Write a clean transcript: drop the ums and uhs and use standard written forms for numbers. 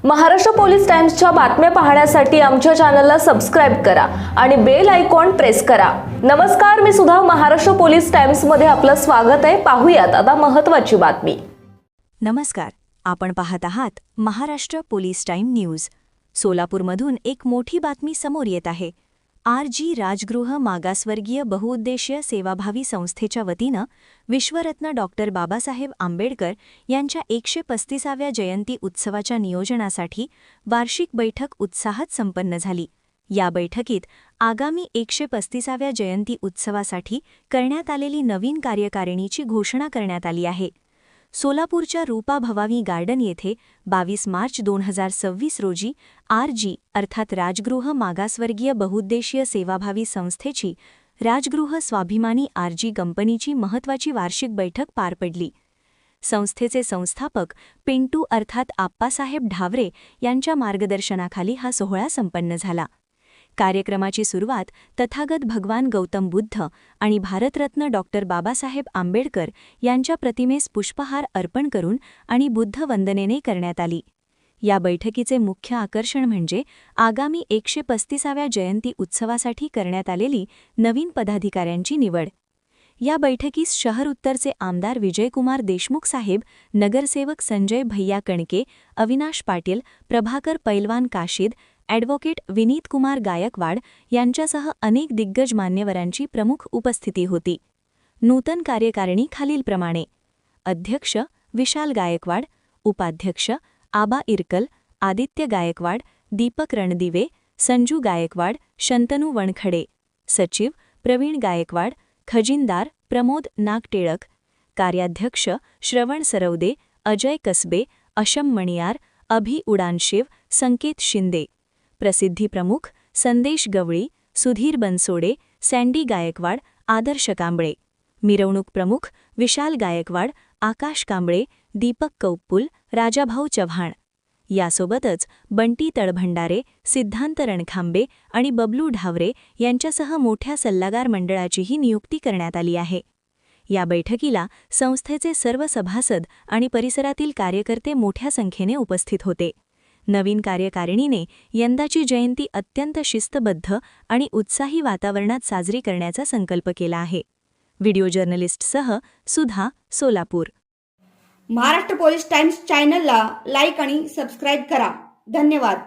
Maharashtra police टाइम्सच्या बातम्या पाहण्यासाठी आमच्या चॅनलला सबस्क्राइब करा आणि बेल आयकॉन प्रेस करा। नमस्कार, मी सुधा, महाराष्ट्र पोलीस टाइम्स मध्ये आपलं स्वागत आहे। पाहूयात आता महत्त्वाची बातमी। नमस्कार, आपण पाहत आहात महाराष्ट्र पोलीस टाइम न्यूज। सोलापूरमधून एक मोठी बातमी समोर येत आहे। RG राजगृह मागासवर्गीय बहुउद्देशीय सेवाभावी संस्थेच्या वतीनं विश्वरत्न डॉक्टर बाबासाहेब आंबेडकर यांच्या 135व्या जयंती उत्सवाच्या नियोजनासाठी वार्षिक बैठक उत्साहात संपन्न झाली। या बैठकीत आगामी 135व्या जयंती उत्सवासाठी करण्यात आलेली नवीन कार्यकारिणीची घोषणा करण्यात आली आहे। सोलापूरच्या रूपा भवानी गार्डन येथे 22 मार्च 2026 रोजी RG अर्थात राजगृह मागासवर्गीय बहुउद्देशीय सेवाभावी संस्थेची राजगृह स्वाभिमानी RG कंपनीची महत्त्वाची वार्षिक बैठक पार पडली। संस्थेचे संस्थापक पिंटू अर्थात आप्पासाहेब ढावरे यांच्या मार्गदर्शनाखाली हा सोहळा संपन्न झाला। कार्यक्रमाची सुरुवात तथागत भगवान गौतम बुद्ध आणि भारतरत्न डॉक्टर बाबासाहेब आंबेडकर यांच्या प्रतिमेस पुष्पहार अर्पण करून आणि बुद्ध वंदनेने करण्यात आली। या बैठकीचे मुख्य आकर्षण म्हणजे आगामी 135व्या जयंती उत्सवासाठी करण्यात आलेली नवीन पदाधिकाऱ्यांची निवड। या बैठकीस शहर उत्तरचे आमदार विजयकुमार देशमुख साहेब, नगरसेवक संजय भैया कणके, अविनाश पाटील, प्रभाकर पैलवान काशीद, ॲडव्होकेट विनीत कुमार गायकवाड यांच्यासह अनेक दिग्गज मान्यवरांची प्रमुख उपस्थिती होती। नूतन कार्यकारिणी खालीलप्रमाणे: अध्यक्ष विशाल गायकवाड, उपाध्यक्ष आबा इरकल, आदित्य गायकवाड, दीपक रणदिवे, संजू गायकवाड, शंतनू वणखडे, सचिव प्रवीण गायकवाड, खजिनदार प्रमोद नागटेळक, कार्याध्यक्ष श्रवण सरवदे, अजय कसबे, अशम मणियार, अभि उडानशिव, संकेत शिंदे, प्रसिद्धी प्रमुख संदेश गवळी, सुधीर बनसोडे, सँडी गायकवाड, आदर्श कांबळे, मिरवणूक प्रमुख विशाल गायकवाड, आकाश कांबळे, दीपक कौप्पुल, राजाभाऊ चव्हाण। यासोबतच बंटी तळभंडारे, सिद्धांत रणखांबे आणि बबलू ढावरे यांच्यासह मोठ्या सल्लागार मंडळाचीही नियुक्ती करण्यात आली आहे। या बैठकीला संस्थेचे सर्व सभासद आणि परिसरातील कार्यकर्ते मोठ्या संख्येने उपस्थित होते। नवीन कार्यकारिणीने यंदाची जयंती अत्यंत शिस्तबद्ध आणि उत्साही वातावरणात साजरी करण्याचा संकल्प केला आहे। व्हिडिओ जर्नलिस्टसह सुधा, सोलापूर। महाराष्ट्र पोलीस टाइम्स चॅनलला लाईक आणि सबस्क्राइब करा। धन्यवाद।